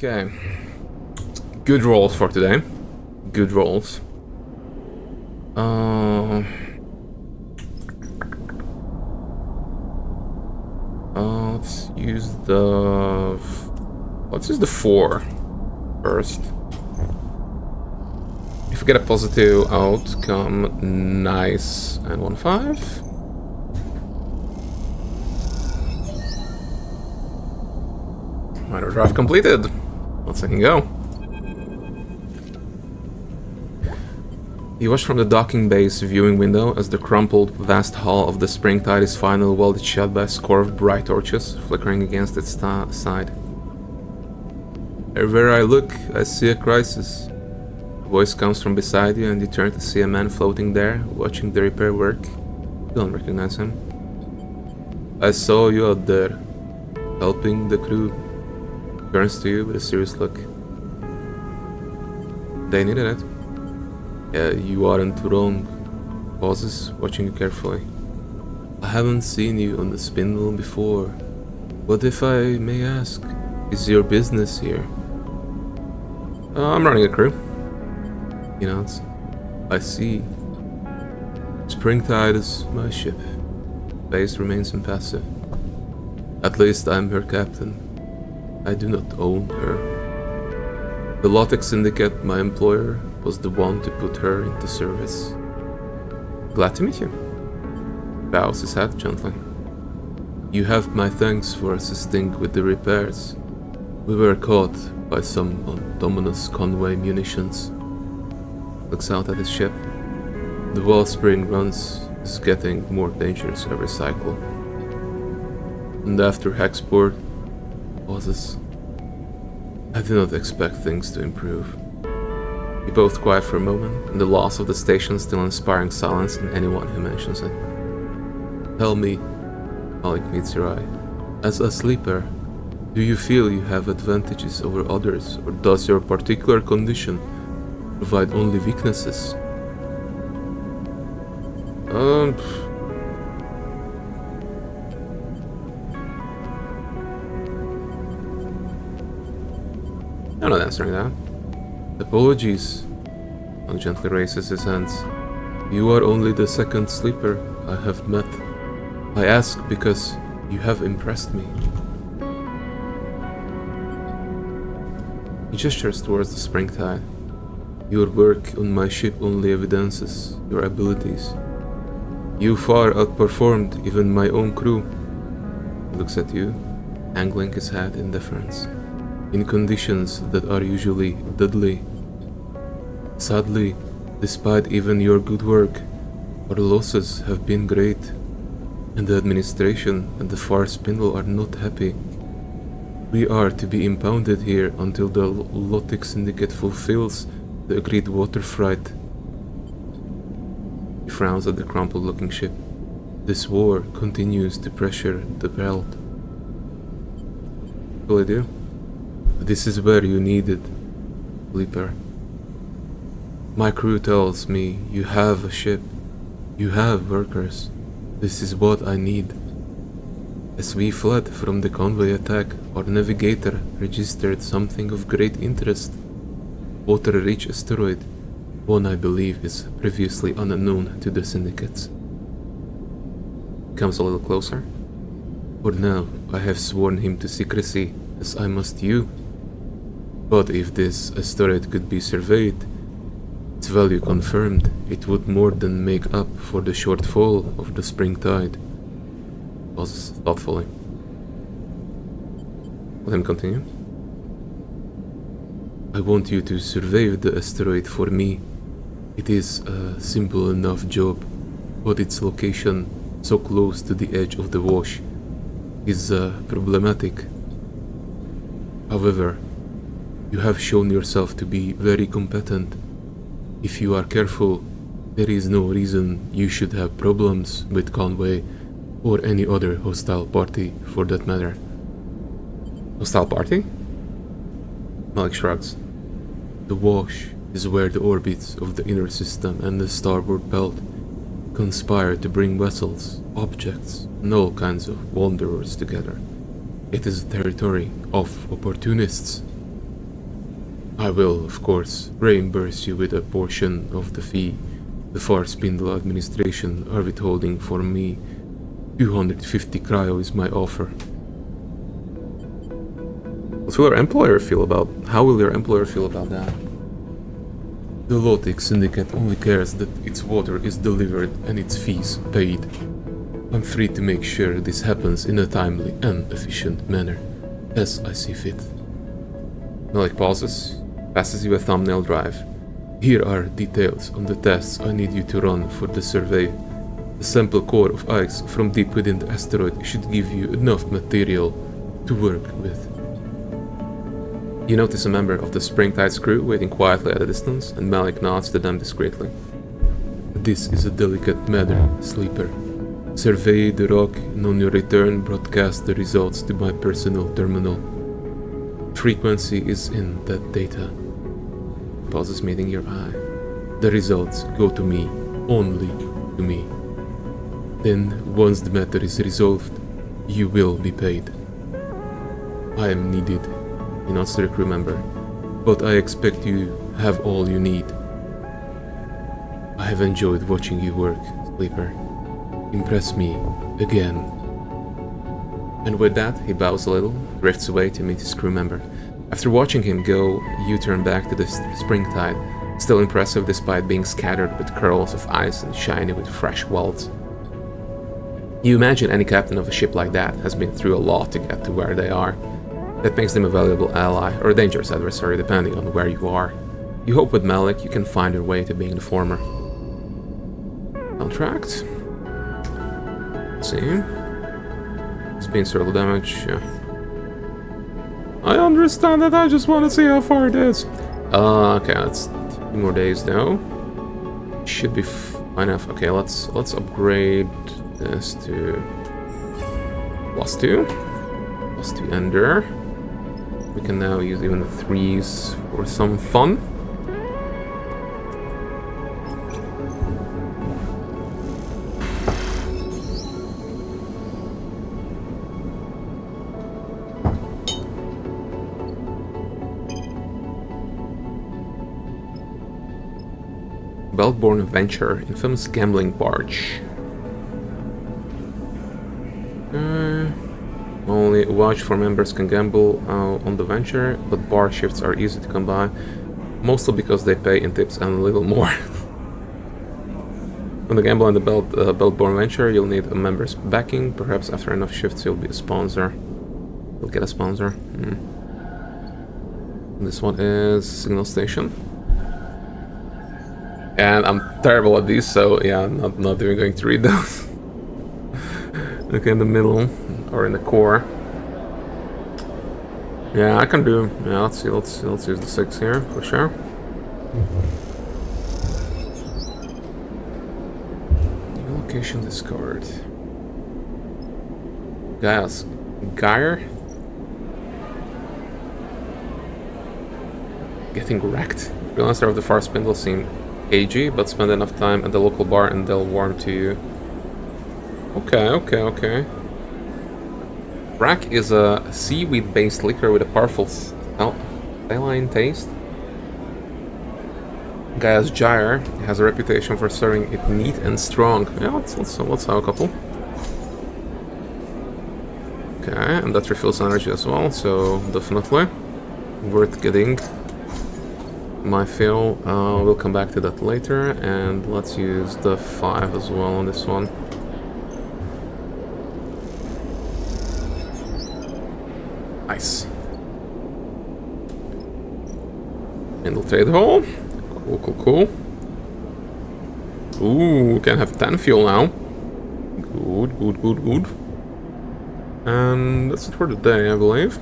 Okay. Good rolls for today. Good rolls. Let's use the... Let's use the 4 first. If we get a positive outcome, nice. And 1-5. Minor draft completed. Let's go. He watched from the docking bay's viewing window as the crumpled, vast hull of the Springtide is finally welded shut by a score of bright torches flickering against its side. Everywhere I look, I see a crisis. A voice comes from beside you and you turn to see a man floating there, watching the repair work. You don't recognize him. I saw you out there, helping the crew. Turns to you with a serious look. They needed it. Yeah, you aren't wrong. Pauses, watching you carefully. I haven't seen you on the Spindle before. What if I may ask, is your business here? I'm running a crew. He nods. I see. Springtide is my ship. Base remains impassive. At least I'm her captain. I do not own her. The Lotek Syndicate, my employer, was the one to put her into service. Glad to meet you. Bows his head gently. You have my thanks for assisting with the repairs. We were caught by some ominous Conway munitions. Looks out at his ship. The wellspring runs is getting more dangerous every cycle. And after Hexport, pauses. I do not expect things to improve. We both quiet for a moment, and the loss of the station still inspiring silence in anyone who mentions it. Tell me, Malik meets your eye. As a sleeper, do you feel you have advantages over others, or does your particular condition provide only weaknesses? I'm not answering that. Apologies. He gently raises his hands. You are only the second sleeper I have met. I ask because you have impressed me. He gestures towards the Springtide. Your work on my ship only evidences your abilities. You far outperformed even my own crew. He looks at you, angling his head in deference. In conditions that are usually deadly. Sadly, despite even your good work, our losses have been great, and the administration and the Far Spindle are not happy. We are to be impounded here until the Lotek Syndicate fulfills the agreed water freight. He frowns at the crumpled-looking ship. This war continues to pressure the belt. Will I do? This is where you need it, Leaper. My crew tells me you have a ship, you have workers. This is what I need. As we fled from the convoy attack, our navigator registered something of great interest. Water-rich asteroid, one I believe is previously unknown to the syndicates. Comes a little closer. For now, I have sworn him to secrecy, as I must you. But if this asteroid could be surveyed, its value confirmed, it would more than make up for the shortfall of the Springtide. Pauses thoughtfully. Let him continue. I want you to survey the asteroid for me. It is a simple enough job, but its location so close to the edge of the wash is problematic. However, you have shown yourself to be very competent. If you are careful, there is no reason you should have problems with Conway or any other hostile party for that matter. Hostile party? Malik shrugs. The wash is where the orbits of the inner system and the starboard belt conspire to bring vessels, objects, and all kinds of wanderers together. It is a territory of opportunists. I will, of course, reimburse you with a portion of the fee the Far Spindle administration are withholding for me. 250 cryo is my offer. How will your employer feel about that? The Lotic Syndicate only cares that its water is delivered and its fees paid. I'm free to make sure this happens in a timely and efficient manner, as I see fit. Malik pauses, passes you a thumbnail drive. Here are details on the tests I need you to run for the survey. The sample core of ice from deep within the asteroid should give you enough material to work with. You notice a member of the Springtide's crew waiting quietly at a distance, and Malik nods to them discreetly. This is a delicate matter, Sleeper. Survey the rock and on your return broadcast the results to my personal terminal. Frequency is in that data. Pauses meeting your eye. The results go to me, only to me. Then, once the matter is resolved, you will be paid. I am needed, he nods to the crew member, but I expect you have all you need. I have enjoyed watching you work, Sleeper. Impress me again. And with that, he bows a little, drifts away to meet his crew member. After watching him go, you turn back to the Springtide, still impressive despite being scattered with curls of ice and shiny with fresh welds. You imagine any captain of a ship like that has been through a lot to get to where they are. That makes them a valuable ally, or a dangerous adversary depending on where you are. You hope with Malik you can find your way to being the former. Contract? Let's see. Spin circle damage, yeah. I understand that, I just want to see how far it is. Okay, that's 2 more days now. Should be fine enough. Okay, let's upgrade this to +2. +2 Ender. We can now use even the 3s for some fun. Beltborn Venture, infamous gambling barge. Only watch for members can gamble on the Venture, but bar shifts are easy to come by, mostly because they pay in tips and a little more. When the gamble on the Beltborn Venture, you'll need a member's backing. Perhaps after enough shifts, you'll be a sponsor. You'll get a sponsor. This one is Signal Station. And I'm terrible at these, so yeah, I'm not even going to read those. Okay, in the middle, or in the core. Yeah, I can do. Yeah, let's see. Let's use the 6 here for sure. Location discard. Guys, Geyer. Getting wrecked. Freelancer of the Far Spindle seem cagey, but spend enough time at the local bar and they'll warm to you. Okay. Brack is a seaweed-based liquor with a powerful saline taste. Gaia's Gyre has a reputation for serving it neat and strong. Yeah, let's have a couple. Okay, and that refills energy as well, so definitely worth getting. My fill, we'll come back to that later, and let's use the 5 as well on this one. Nice. Infiltrate hole. Cool. Ooh, can have 10 fuel now. Good. And that's it for the day, I believe.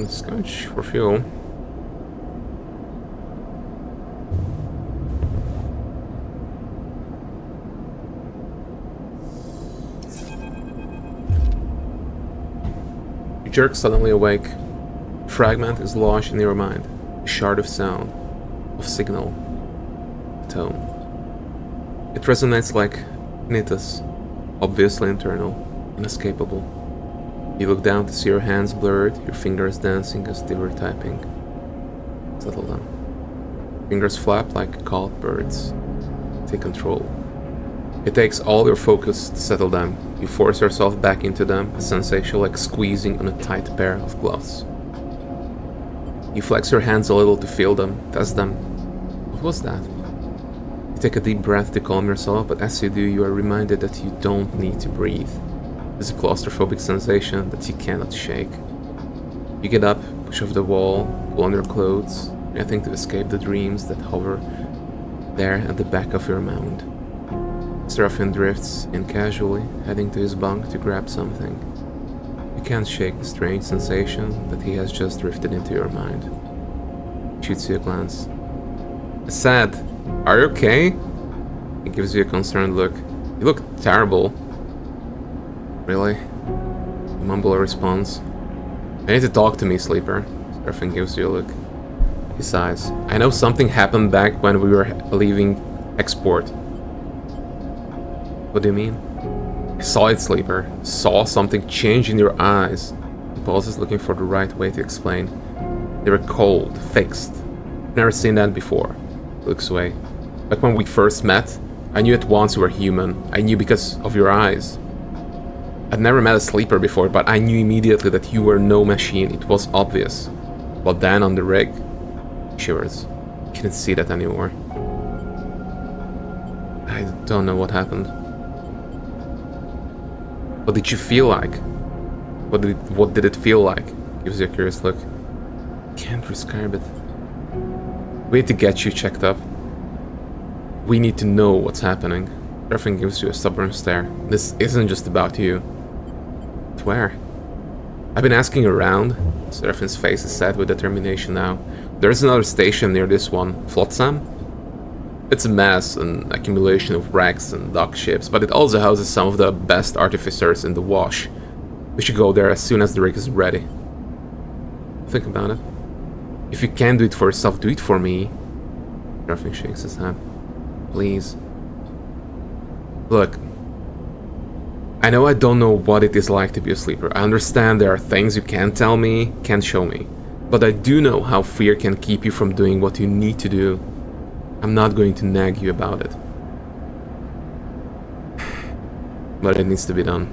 Scotch for fuel. You jerk suddenly awake. A fragment is lodged in your mind. A shard of sound, of signal, tone. It resonates like tinnitus, obviously internal, inescapable. You look down to see your hands blurred, your fingers dancing as they were typing. Settle down. Fingers flap like caught birds. Take control. It takes all your focus to settle them. You force yourself back into them, a sensation like squeezing on a tight pair of gloves. You flex your hands a little to feel them, test them. What was that? You take a deep breath to calm yourself, but as you do, you are reminded that you don't need to breathe. It's a claustrophobic sensation that you cannot shake. You get up, push off the wall, pull on your clothes, anything to escape the dreams that hover there at the back of your mound. Serafin drifts in casually, heading to his bunk to grab something. You can't shake the strange sensation that he has just drifted into your mind. He shoots you a glance. Sad, are you okay? He gives you a concerned look. You look terrible. Really? You mumble a response. You need to talk to me, Sleeper. Serafin gives you a look. He sighs. I know something happened back when we were leaving export. What do you mean? I saw it, Sleeper. Saw something change in your eyes. He pauses, looking for the right way to explain. They were cold, fixed. Never seen that before. He looks away. Back when we first met, I knew at once you were human. I knew because of your eyes. I'd never met a Sleeper before, but I knew immediately that you were no machine. It was obvious. But then on the rig, he shivers. I couldn't see that anymore. I don't know what happened. What did you feel like? What did it feel like? Gives you a curious look. Can't describe it. We need to get you checked up. We need to know what's happening. Serafin gives you a stubborn stare. This isn't just about you. But where? I've been asking around. Serafin's face is set with determination now. There's another station near this one. Flotsam? It's a mess, an accumulation of wrecks and dock ships, but it also houses some of the best artificers in the wash. We should go there as soon as the rig is ready. Think about it. If you can't do it for yourself, do it for me. Serafin shakes his head. Please. Look. I know I don't know what it is like to be a Sleeper. I understand there are things you can't tell me, can't show me. But I do know how fear can keep you from doing what you need to do. I'm not going to nag you about it. But it needs to be done.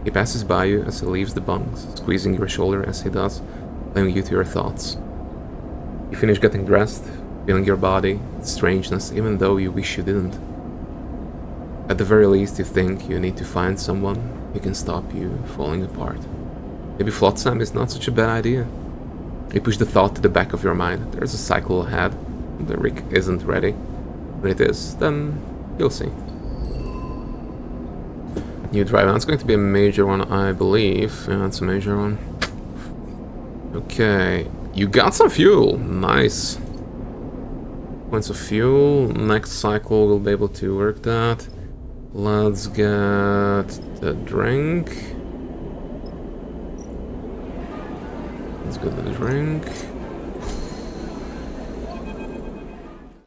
He passes by you as he leaves the bunks, squeezing your shoulder as he does, leaving you to your thoughts. You finish getting dressed, feeling your body, its strangeness, even though you wish you didn't. At the very least, you think you need to find someone who can stop you falling apart. Maybe Flotsam is not such a bad idea. You push the thought to the back of your mind. There's a cycle ahead. The rig isn't ready. When it is, then you'll see. New drive. It's going to be a major one, I believe. Yeah, it's a major one. Okay. You got some fuel. Nice. Points of fuel. Next cycle we'll be able to work that. Let's get the drink. Let's get the drink.